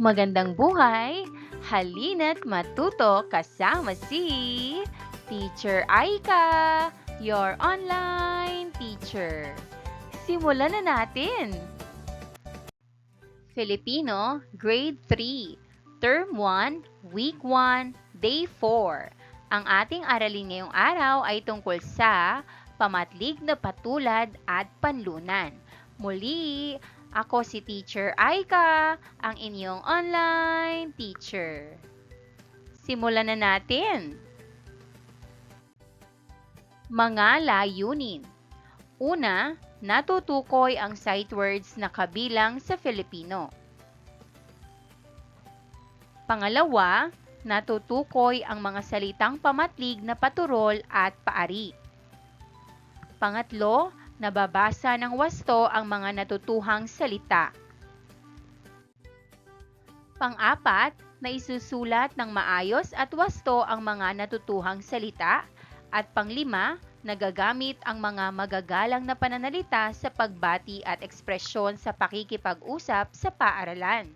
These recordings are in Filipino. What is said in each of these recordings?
Magandang buhay! Halina't matuto kasama si Teacher Aika, your online teacher. Simulan na natin! Filipino, Grade 3, Term 1, Week 1, Day 4. Ang ating aralin ngayong araw ay tungkol sa pamatlig na patulad at panlunan. Muli, ako si Teacher Aika, ang inyong online teacher. Simulan na natin! Mga layunin. Una, natutukoy ang sight words na kabilang sa Filipino. Pangalawa, natutukoy ang mga salitang pamatlig na paturol at paari. Pangatlo, nababasa ng wasto ang mga natutuhang salita. Pang-apat, naisusulat ng maayos at wasto ang mga natutuhang salita. At panglima, nagagamit ang mga magagalang na pananalita sa pagbati at ekspresyon sa pakikipag-usap sa paaralan.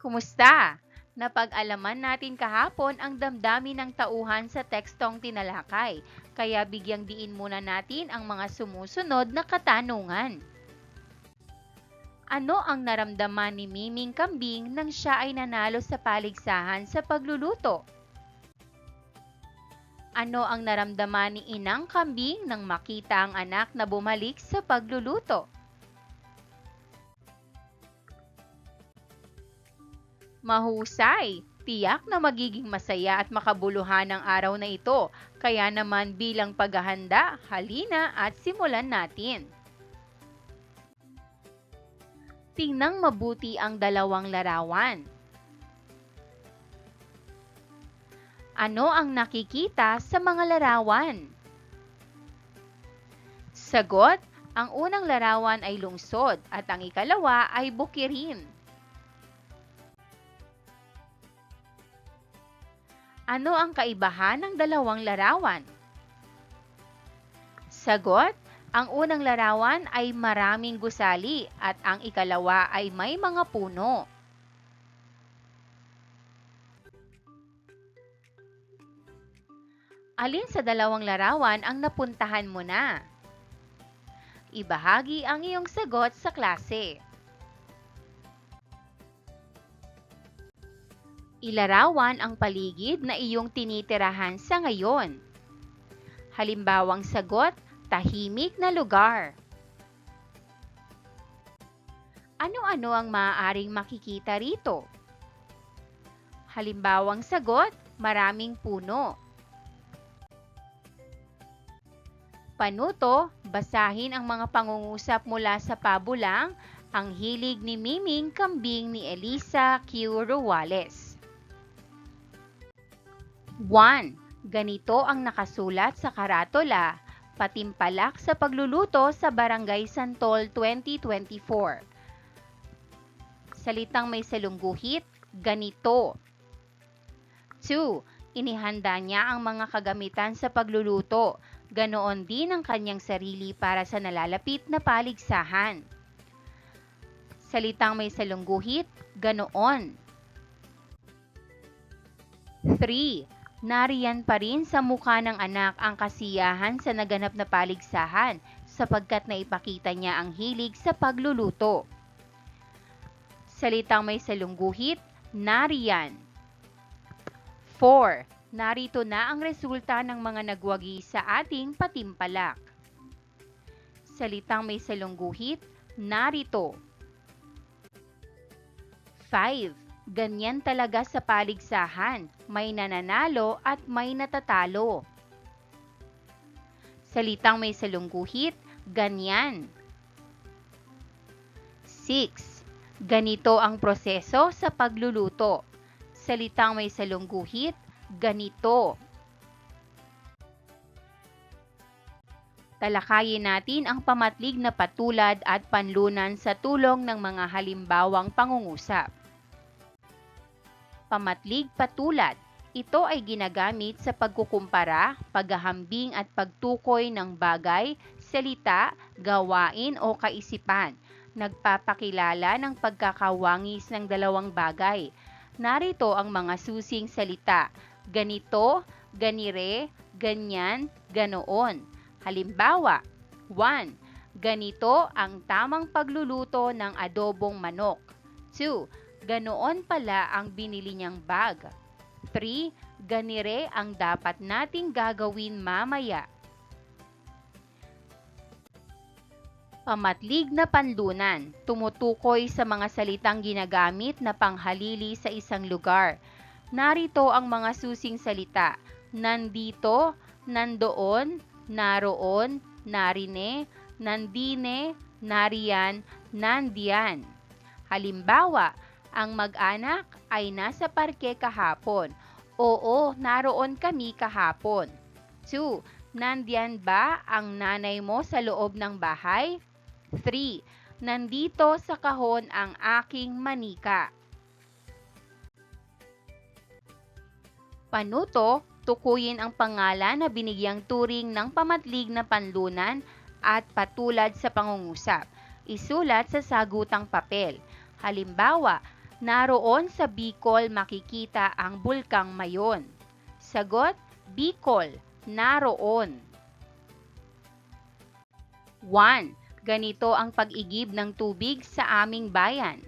Kumusta? Napag-alaman natin kahapon ang damdamin ng tauhan sa tekstong tinalakay, kaya bigyang diin muna natin ang mga sumusunod na katanungan. Ano ang naramdaman ni Miming Kambing nang siya ay nanalo sa paligsahan sa pagluluto? Ano ang naramdaman ni Inang Kambing nang makita ang anak na bumalik sa pagluluto? Mahusay! Tiyak na magiging masaya at makabuluhan ang araw na ito. Kaya naman bilang paghahanda, halina at simulan natin. Tingnan mabuti ang dalawang larawan. Ano ang nakikita sa mga larawan? Sagot, ang unang larawan ay lungsod at ang ikalawa ay bukirin. Ano ang kaibahan ng dalawang larawan? Sagot, ang unang larawan ay maraming gusali at ang ikalawa ay may mga puno. Alin sa dalawang larawan ang napuntahan mo na? Ibahagi ang iyong sagot sa klase. Ilarawan ang paligid na iyong tinitirahan sa ngayon. Halimbawang sagot, tahimik na lugar. Ano-ano ang maaaring makikita rito? Halimbawang sagot, maraming puno. Panuto, basahin ang mga pangungusap mula sa pabulang Ang Hilig ni Miming Kambing ni Elisa Q. Ruales. 1. Ganito ang nakasulat sa karatula, Patimpalak sa pagluluto sa Barangay Santol 2024. Salitang may salungguhit, ganito. 2. Inihanda niya ang mga kagamitan sa pagluluto, ganoon din ang kanyang sarili para sa nalalapit na paligsahan. Salitang may salungguhit, ganoon. 3. Nariyan pa rin sa mukha ng anak ang kasiyahan sa naganap na paligsahan sapagkat naipakita niya ang hilig sa pagluluto. Salitang may salungguhit, nariyan. 4. Narito na ang resulta ng mga nagwagi sa ating patimpalak. Salitang may salungguhit, narito. 5. Ganyan talaga sa paligsahan, may nananalo at may natatalo. Salitang may salungguhit, ganyan. 6. Ganito ang proseso sa pagluluto. Salitang may salungguhit, ganito. Talakayin natin ang pamatlig na patulad at panlunan sa tulong ng mga halimbawang pangungusap. Pamatlig patulad. Ito ay ginagamit sa pagkukumpara, paghahambing at pagtukoy ng bagay, salita, gawain o kaisipan. nagpapakilala ng pagkakawangis ng dalawang bagay. Narito ang mga susing salita. Ganito, ganire, ganyan, ganoon. Halimbawa, 1. Ganito ang tamang pagluluto ng adobong manok. 2. Ganoon pala ang binili niyang bag. 3. Ganire ang dapat nating gagawin mamaya. Pamatlig na panlunan, tumutukoy sa mga salitang ginagamit na panghalili sa isang lugar. Narito ang mga susing salita. Nandito, nandoon, naroon, narine, nandine, nariyan, nandiyan. Halimbawa, ang mag-anak ay nasa parke kahapon. Oo, naroon kami kahapon. 2. Nandiyan ba ang nanay mo sa loob ng bahay? 3. Nandito sa kahon ang aking manika. Panuto, tukuyin ang pangalan na binigyang turing ng pamatlig na panlunan at patulad sa pangungusap. Isulat sa sagutang papel. Halimbawa, naroon sa Bicol makikita ang bulkang Mayon. Sagot, Bicol, naroon. 1. Ganito ang pag-igib ng tubig sa aming bayan.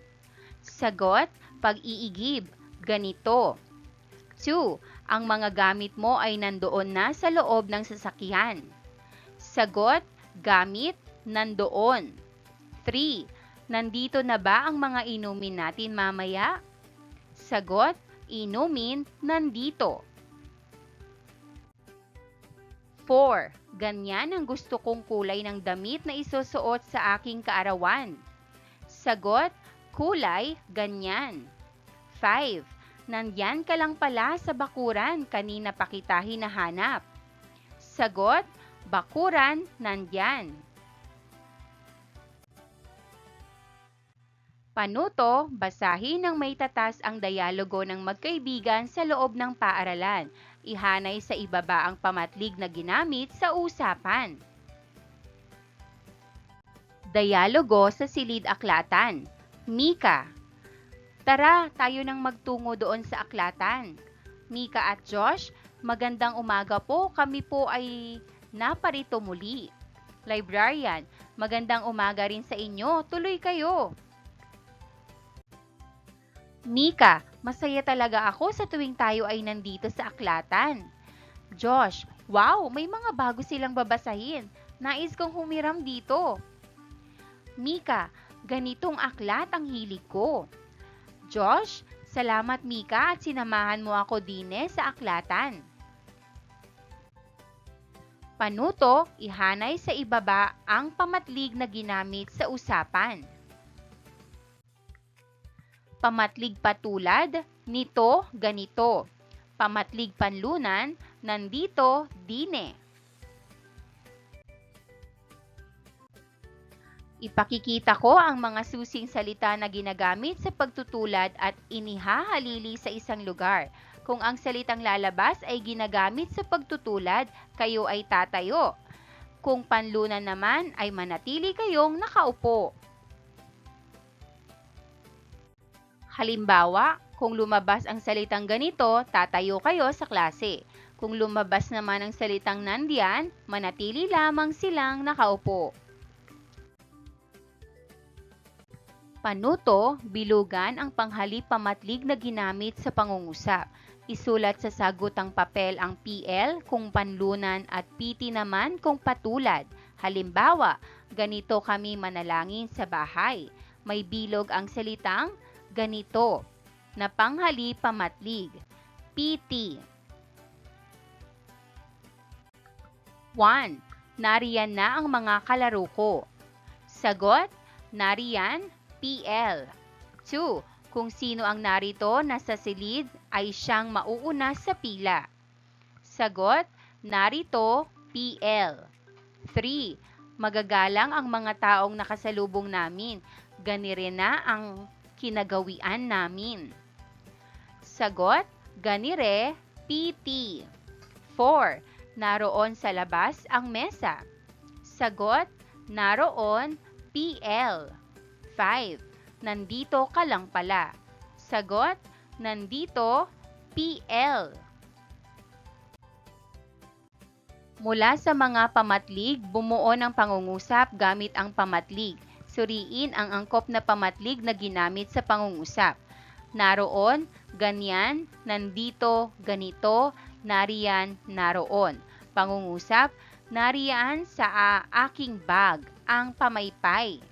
Sagot, pag-iigib, ganito. 2. Ang mga gamit mo ay nandoon na sa loob ng sasakyan. Sagot, gamit, nandoon. 3. Nandito na ba ang mga inumin natin mamaya? Sagot, inumin, nandito. 4. Ganyan ang gusto kong kulay ng damit na isusuot sa aking kaarawan. Sagot, kulay, ganyan. 5. Nandyan ka lang pala sa bakuran, kanina pa kita hinahanap. Sagot, bakuran, nandyan. Panuto, basahin ng may tatas ang dialogo ng magkaibigan sa loob ng paaralan. Ihanay sa ibaba ang pamatlig na ginamit sa usapan. Dialogo sa silid-aklatan. Mika, tara, tayo nang magtungo doon sa aklatan. Mika at Josh, magandang umaga po, kami po ay naparito muli. Librarian, magandang umaga rin sa inyo, tuloy kayo. Mika, masaya talaga ako sa tuwing tayo ay nandito sa aklatan. Josh, wow, may mga bago silang babasahin. Nais kong humiram dito. Mika, ganitong aklat ang hilig ko. Josh, salamat Mika at sinamahan mo ako dine sa aklatan. Panuto, ihanay sa ibaba ang pamatlig na ginamit sa usapan. Pamatlig patulad, nito, ganito. Pamatlig panlunan, nandito, dine. Ipakikita ko ang mga susing salita na ginagamit sa pagtutulad at inihahalili sa isang lugar. Kung ang salitang lalabas ay ginagamit sa pagtutulad, kayo ay tatayo. Kung panlunan naman ay manatili kayong nakaupo. Halimbawa, kung lumabas ang salitang ganito, tatayo kayo sa klase. Kung lumabas naman ang salitang nandiyan, manatili lamang silang nakaupo. Panuto, bilugan ang panghalip pamatlig na ginamit sa pangungusap. Isulat sa sagutang papel ang PL kung panlunan at PT naman kung patulad. Halimbawa, ganito kami manalangin sa bahay. May bilog ang salitang ganito, na panghali pamatlig, PT. 1. Nariyan na ang mga kalaro ko. Sagot, nariyan, PL. 2. Kung sino ang narito na sa silid ay siyang mauuna sa pila. Sagot, narito, PL. 3. Magagalang ang mga taong nakasalubong namin. Ganire na ang kinagawian namin. Sagot, ganire, PT. 4. Naroon sa labas ang mesa. Sagot, naroon, PL. 5. Nandito ka lang pala. Sagot, nandito, PL. Mula sa mga pamatlig, bumuo ng pangungusap gamit ang pamatlig. Suriin ang angkop na pamatlig na ginamit sa pangungusap. Naroon, ganyan, nandito, ganito, nariyan, naroon. Pangungusap, nariyan sa aking bag, ang pamaypay.